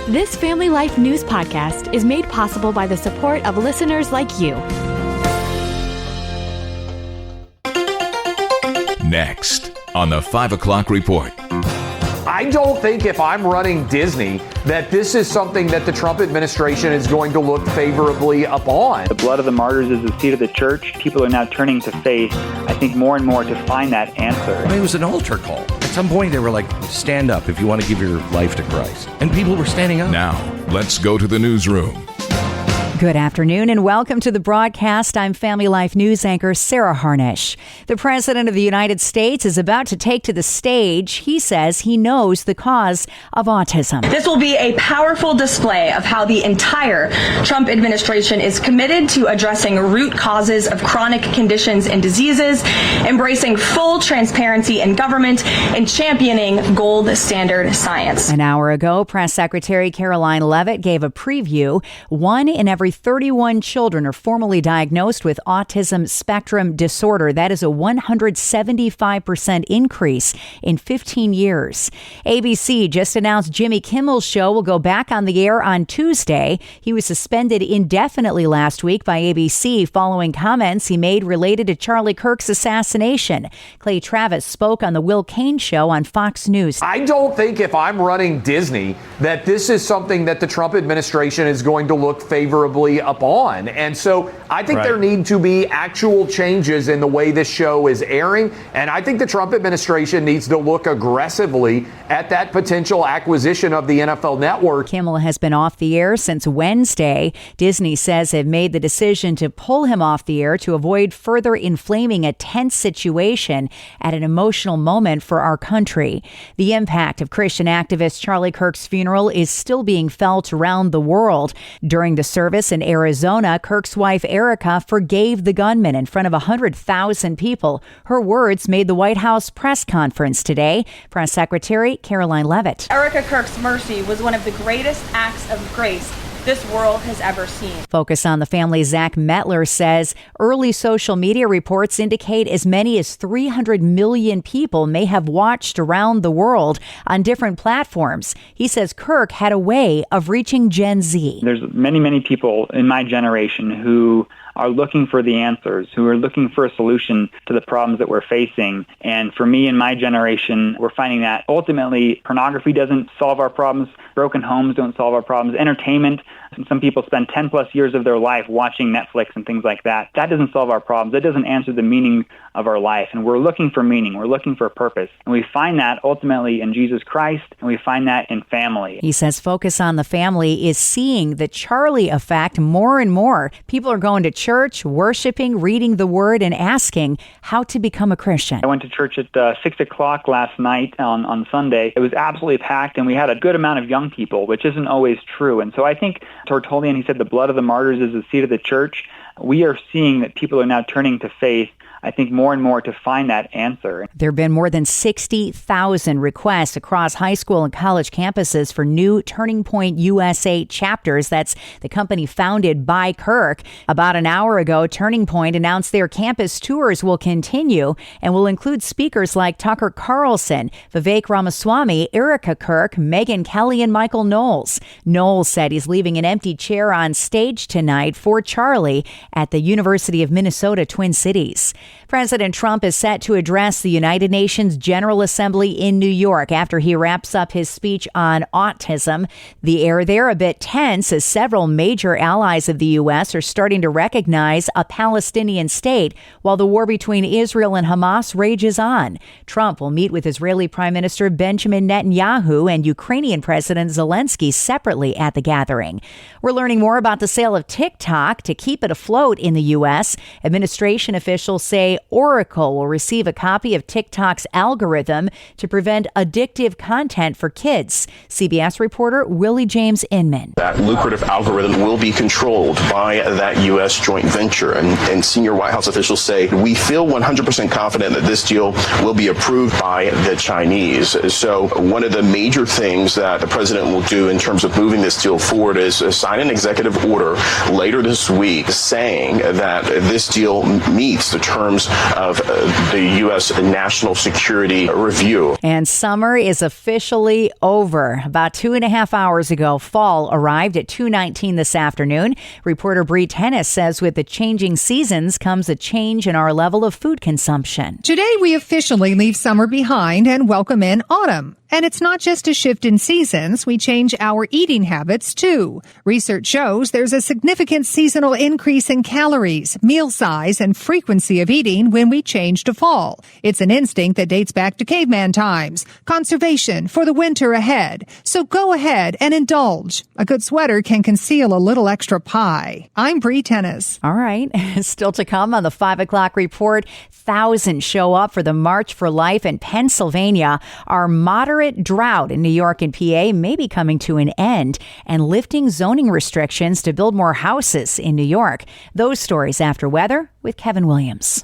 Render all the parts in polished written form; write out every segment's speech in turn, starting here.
This Family Life News podcast is made possible by the support of listeners like you. Next on the 5 o'clock report. I don't think if I'm running Disney that this is something that the Trump administration is going to look favorably upon. The blood of the martyrs is the seed of the church. People are now turning to faith, I think, more and more to find that answer. I mean, it was an altar call. At some point, they were like, stand up if you want to give your life to Christ. And people were standing up. Now, let's go to the newsroom. Good afternoon and welcome to the broadcast. I'm Family Life News anchor Sarah Harnish. The President of the United States is about to take to the stage. He says he knows the cause of autism. This will be a powerful display of how the entire Trump administration is committed to addressing root causes of chronic conditions and diseases, embracing full transparency in government, and championing gold standard science. An hour ago, Press Secretary Caroline Leavitt gave a preview. 1 in every 31 children are formally diagnosed with autism spectrum disorder. That is a 175% increase in 15 years. ABC just announced Jimmy Kimmel's show will go back on the air on Tuesday. He was suspended indefinitely last week by ABC following comments he made related to Charlie Kirk's assassination. Clay Travis spoke on the Will Cain show on Fox News. I don't think if I'm running Disney that this is something that the Trump administration is going to look favorably upon. And so I think there need to be actual changes in the way this show is airing. And I think the Trump administration needs to look aggressively at that potential acquisition of the NFL Network. Kimmel has been off the air since Wednesday. Disney says they've made the decision to pull him off the air to avoid further inflaming a tense situation at an emotional moment for our country. The impact of Christian activist Charlie Kirk's funeral is still being felt around the world. During the service in Arizona, Kirk's wife Erica forgave the gunman in front of 100,000 people. Her words made the White House press conference today. Press Secretary Caroline Leavitt. Erica Kirk's mercy was one of the greatest acts of grace this world has ever seen. Focus on the Family Zach Mettler says early social media reports indicate as many as 300 million people may have watched around the world on different platforms. He says Kirk had a way of reaching Gen Z. There's many people in my generation who are looking for the answers, who are looking for a solution to the problems that we're facing. And for me and my generation, we're finding that ultimately pornography doesn't solve our problems. Broken homes don't solve our problems. Entertainment, and some people spend 10 plus years of their life watching Netflix and things like that. That doesn't solve our problems. That doesn't answer the meaning of our life. And we're looking for meaning. We're looking for a purpose. And we find that ultimately in Jesus Christ, and we find that in family. He says Focus on the Family is seeing the Charlie effect more and more. People are going to church, worshiping, reading the Word, and asking how to become a Christian. I went to church at 6 o'clock last night on Sunday. It was absolutely packed, and we had a good amount of young people, which isn't always true. And so I think Tertullian, he said the blood of the martyrs is the seed of the church. We are seeing that people are now turning to faith, I think, more and more to find that answer. There have been more than 60,000 requests across high school and college campuses for new Turning Point USA chapters. That's the company founded by Kirk. About an hour ago, Turning Point announced their campus tours will continue and will include speakers like Tucker Carlson, Vivek Ramaswamy, Erica Kirk, Megyn Kelly, and Michael Knowles. Knowles said he's leaving an empty chair on stage tonight for Charlie at the University of Minnesota Twin Cities. President Trump is set to address the United Nations General Assembly in New York after he wraps up his speech on autism. The air there a bit tense as several major allies of the U.S. are starting to recognize a Palestinian state while the war between Israel and Hamas rages on. Trump will meet with Israeli Prime Minister Benjamin Netanyahu and Ukrainian President Zelensky separately at the gathering. We're learning more about the sale of TikTok to keep it afloat in the U.S. Administration officials say Oracle will receive a copy of TikTok's algorithm to prevent addictive content for kids. CBS reporter Willie James Inman. That lucrative algorithm will be controlled by that U.S. joint venture. And senior White House officials say, we feel 100% confident that this deal will be approved by the Chinese. So one of the major things that the president will do in terms of moving this deal forward is sign an executive order later this week saying that this deal meets the terms terms of the U.S. national security review. And summer is officially over. About 2.5 hours ago, fall arrived at 2:19 this afternoon. Reporter Bree Tennis says with the changing seasons comes a change in our level of food consumption. Today, we officially leave summer behind and welcome in autumn. And it's not just a shift in seasons. We change our eating habits, too. Research shows there's a significant seasonal increase in calories, meal size, and frequency of eating when we change to fall. It's an instinct that dates back to caveman times. Conservation for the winter ahead. So go ahead and indulge. A good sweater can conceal a little extra pie. I'm Bree Tennis. All right. Still to come on the 5 o'clock report. Thousands show up for the March for Life in Pennsylvania. Our moderate drought in New York and PA may be coming to an end, and lifting zoning restrictions to build more houses in New York. Those stories after weather with Kevin Williams.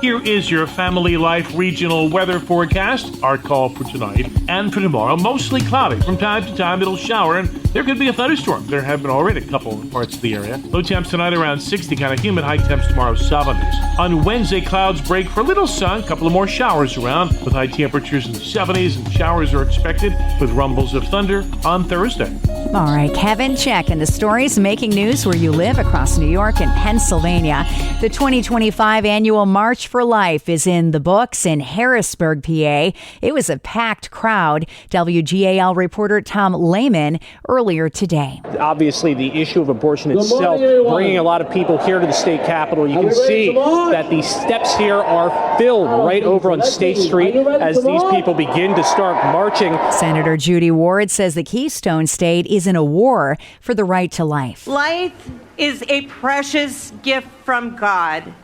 Here is your Family Life regional weather forecast. Our call for tonight and for tomorrow, mostly cloudy. From time to time, it'll shower, and there could be a thunderstorm. There have been already a couple of parts of the area. Low temps tonight around 60, kind of humid. High temps tomorrow 70s. On Wednesday, clouds break for a little sun. A couple of more showers around with high temperatures in the 70s, and showers are expected with rumbles of thunder on Thursday. All right, Kevin, checking the stories making news where you live across New York and Pennsylvania. The 2025 annual March for Life is in the books in Harrisburg, PA. It was a packed crowd. WGAL reporter Tom Lehman earlier today. Obviously, the issue of abortion itself bringing a lot of people here to the state capitol. You can see that the steps here are filled right over on State Street as these people begin to start marching. Senator Judy Ward says the Keystone State is in a war for the right to life. Life is a precious gift from God.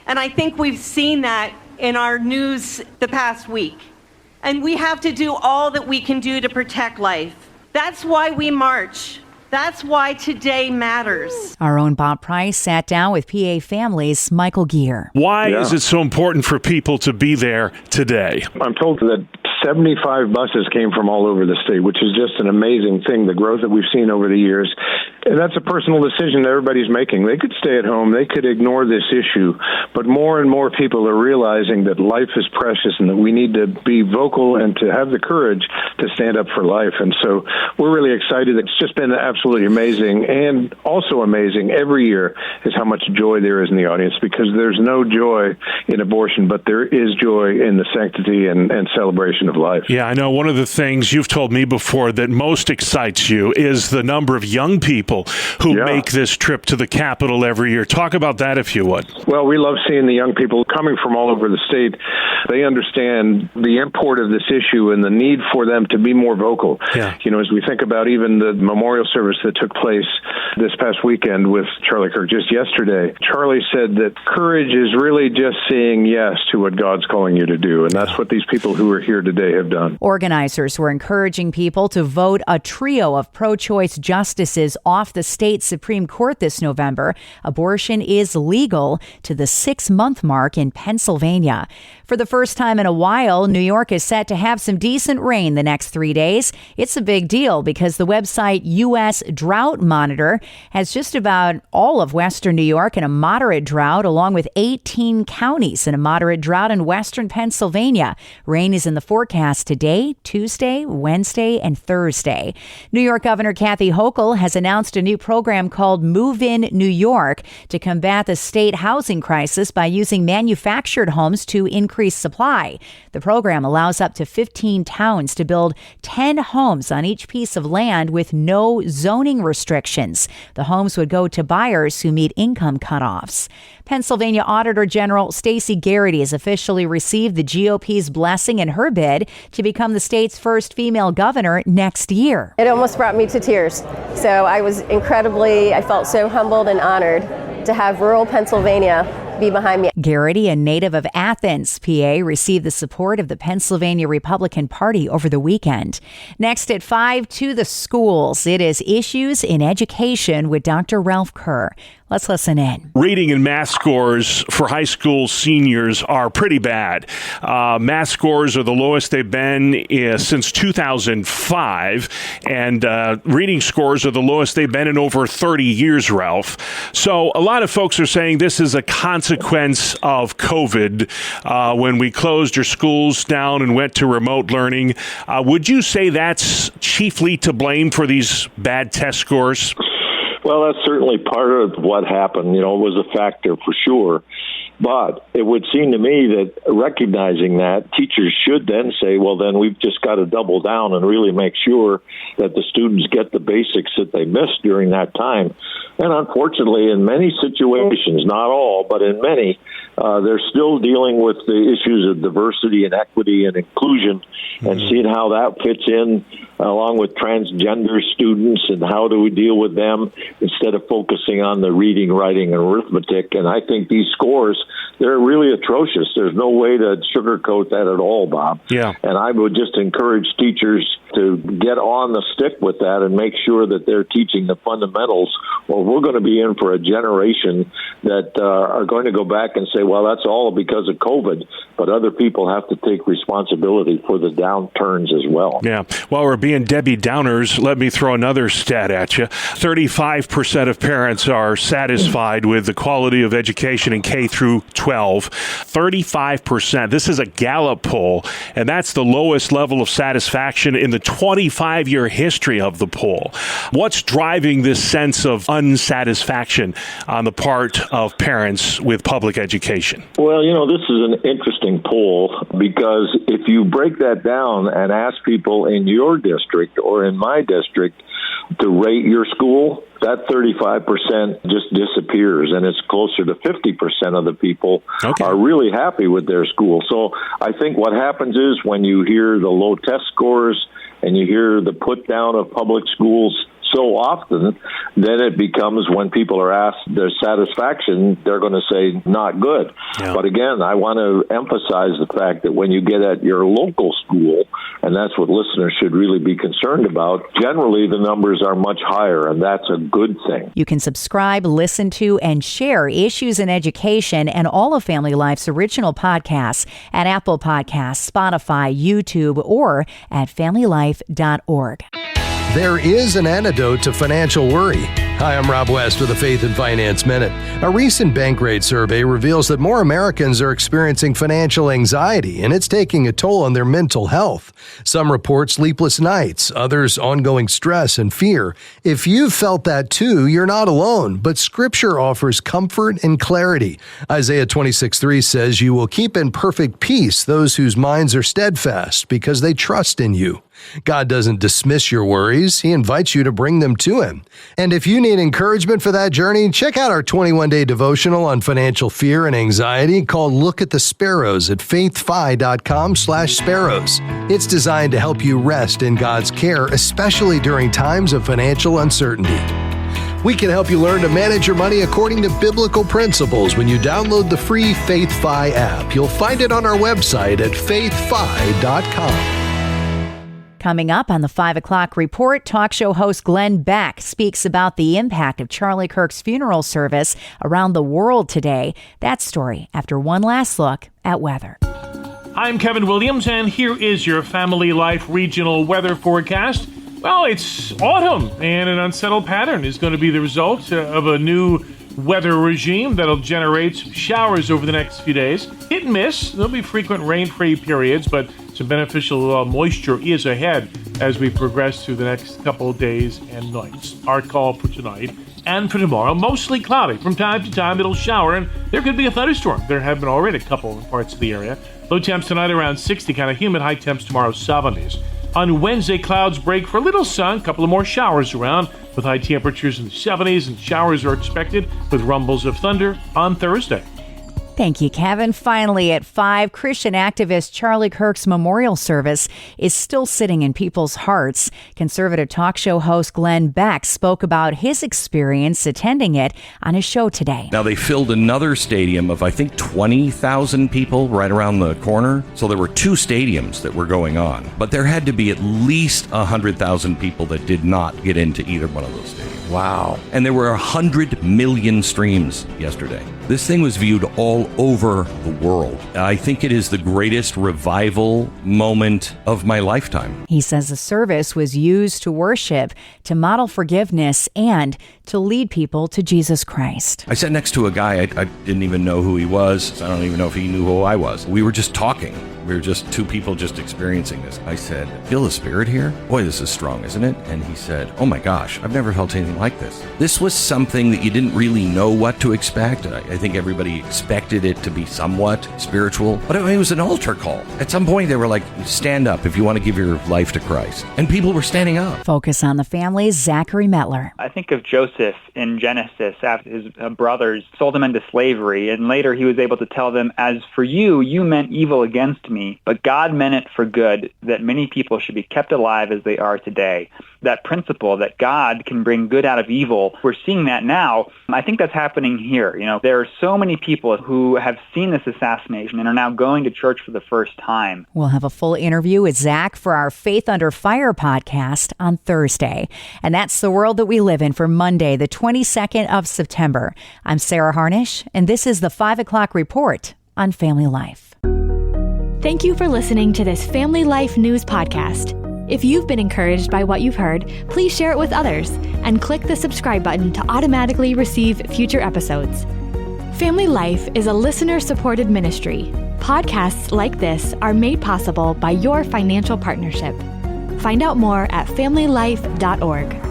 And I think we've seen that in our news the past week. And we have to do all that we can do to protect life. That's why we march. That's why today matters. Our own Bob Price sat down with PA Families' Michael Gear. Why is it so important for people to be there today? I'm told that 75 buses came from all over the state, which is just an amazing thing, the growth that we've seen over the years. And that's a personal decision that everybody's making. They could stay at home. They could ignore this issue. But more and more people are realizing that life is precious and that we need to be vocal and to have the courage to stand up for life. And so we're really excited. It's just been absolutely amazing. And also amazing every year is how much joy there is in the audience, because there's no joy in abortion, but there is joy in the sanctity and celebration of life. Yeah, I know one of the things you've told me before that most excites you is the number of young people who make this trip to the Capitol every year. Talk about that, if you would. Well, we love seeing the young people coming from all over the state. They understand the import of this issue and the need for them to be more vocal. Yeah. You know, as we think about even the memorial service that took place this past weekend with Charlie Kirk just yesterday, Charlie said that courage is really just saying yes to what God's calling you to do. And that's what these people who are here today have done. Organizers were encouraging people to vote a trio of pro-choice justices off the state Supreme Court this November. Abortion is legal to the 6-month mark in Pennsylvania. For the first time in a while, New York is set to have some decent rain the next 3 days. It's a big deal because the website U.S. Drought Monitor has just about all of western New York in a moderate drought, along with 18 counties in a moderate drought in western Pennsylvania. Rain is in the forecast today, Tuesday, Wednesday, and Thursday. New York Governor Kathy Hochul has announced a new program called Move In New York to combat the state housing crisis by using manufactured homes to increase supply. The program allows up to 15 towns to build 10 homes on each piece of land with no zoning restrictions. The homes would go to buyers who meet income cutoffs. Pennsylvania Auditor General Stacey Garrity has officially received the GOP's blessing in her bid to become the state's first female governor next year. It almost brought me to tears. So I felt so humbled and honored to have rural Pennsylvania be behind me. Garrity, a native of Athens, PA, received the support of the Pennsylvania Republican Party over the weekend. Next at 5, to the schools. It is Issues in Education with Dr. Ralph Kerr. Let's listen in. Reading and math scores for high school seniors are pretty bad. Math scores are the lowest they've been since 2005, and reading scores are the lowest they've been in over 30 years, Ralph. So a lot of folks are saying this is a consequence of COVID when we closed our schools down and went to remote learning. Would you say that's chiefly to blame for these bad test scores? Well, that's certainly part of what happened. It was a factor for sure. But it would seem to me that recognizing that, teachers should then say, well, then we've just got to double down and really make sure that the students get the basics that they missed during that time. And unfortunately, in many situations, not all, but in many, they're still dealing with the issues of diversity and equity and inclusion and seeing how that fits in along with transgender students and how do we deal with them instead of focusing on the reading, writing, and arithmetic. And I think these scores, they're really atrocious. There's no way to sugarcoat that at all, Bob. Yeah. And I would just encourage teachers to get on the stick with that and make sure that they're teaching the fundamentals, or we're going to be in for a generation that are going to go back and say, well, that's all because of COVID, but other people have to take responsibility for the downturns as well. Yeah. While we're being Debbie Downers, let me throw another stat at you. 35% of parents are satisfied with the quality of education in K through 12. 35%. This is a Gallup poll, and that's the lowest level of satisfaction in the 25-year history of the poll. What's driving this sense of unsatisfaction on the part of parents with public education? Well, this is an interesting poll because if you break that down and ask people in your district or in my district to rate your school, that 35% just disappears, and it's closer to 50% of the people are really happy with their school. So I think what happens is when you hear the low test scores and you hear the put down of public schools so often, then it becomes when people are asked their satisfaction, they're going to say not good. Yeah. But again, I want to emphasize the fact that when you get at your local school, and that's what listeners should really be concerned about, generally the numbers are much higher, and that's a good thing. You can subscribe, listen to, and share Issues in Education and all of Family Life's original podcasts at Apple Podcasts, Spotify, YouTube, or at familylife.org. There is an antidote to financial worry. Hi, I'm Rob West with the Faith and Finance Minute. A recent Bankrate survey reveals that more Americans are experiencing financial anxiety, and it's taking a toll on their mental health. Some report sleepless nights, others ongoing stress and fear. If you've felt that too, you're not alone, but Scripture offers comfort and clarity. Isaiah 26:3 says, "You will keep in perfect peace those whose minds are steadfast, because they trust in you." God doesn't dismiss your worries. He invites you to bring them to Him. And if you need encouragement for that journey, check out our 21-day devotional on financial fear and anxiety called Look at the Sparrows at faithfi.com/sparrows. It's designed to help you rest in God's care, especially during times of financial uncertainty. We can help you learn to manage your money according to biblical principles when you download the free FaithFi app. You'll find it on our website at faithfi.com. Coming up on the 5 o'clock report, talk show host Glenn Beck speaks about the impact of Charlie Kirk's funeral service around the world today. That story after one last look at weather. I'm Kevin Williams, and here is your Family Life regional weather forecast. Well, it's autumn, and an unsettled pattern is going to be the result of a new weather regime that'll generate showers over the next few days. Hit and miss. There'll be frequent rain-free periods, but some beneficial moisture is ahead as we progress through the next couple of days and nights. Our call for tonight and for tomorrow, mostly cloudy. From time to time, it'll shower, and there could be a thunderstorm. There have been already a couple in parts of the area. Low temps tonight around 60, kind of humid. High temps tomorrow, 70s. On Wednesday, clouds break for a little sun, a couple of more showers around with high temperatures in the 70s, and showers are expected with rumbles of thunder on Thursday. Thank you, Kevin. Finally, at 5, Christian activist Charlie Kirk's memorial service is still sitting in people's hearts. Conservative talk show host Glenn Beck spoke about his experience attending it on his show today. Now, they filled another stadium of, I think, 20,000 people right around the corner. So there were 2 stadiums that were going on. But there had to be at least 100,000 people that did not get into either one of those stadiums. Wow. And there were 100 million streams yesterday. This thing was viewed all over the world. I think it is the greatest revival moment of my lifetime. He says the service was used to worship, to model forgiveness, and to lead people to Jesus Christ. I sat next to a guy, I didn't even know who he was. I don't even know if he knew who I was. We were just talking. We were just two people just experiencing this. I said, feel the Spirit here? Boy, this is strong, isn't it? And he said, oh my gosh, I've never felt anything like this. This was something that you didn't really know what to expect. I think everybody expected it to be somewhat spiritual, but it was an altar call. At some point, they were like, stand up if you want to give your life to Christ. And people were standing up. Focus on the Family, Zachary Mettler. I think of Joseph in Genesis after his brothers sold him into slavery, and later he was able to tell them, as for you, you meant evil against me, but God meant it for good, that many people should be kept alive as they are today. That principle that God can bring good out of evil, we're seeing that now. I think that's happening here. There are so many people who have seen this assassination and are now going to church for the first time. We'll have a full interview with Zach for our Faith Under Fire podcast on Thursday. And that's the world that we live in for Monday, the 22nd of September. I'm Sarah Harnish, and this is the 5 o'clock report on Family Life. Thank you for listening to this Family Life News podcast. If you've been encouraged by what you've heard, please share it with others and click the subscribe button to automatically receive future episodes. Family Life is a listener-supported ministry. Podcasts like this are made possible by your financial partnership. Find out more at familylife.org.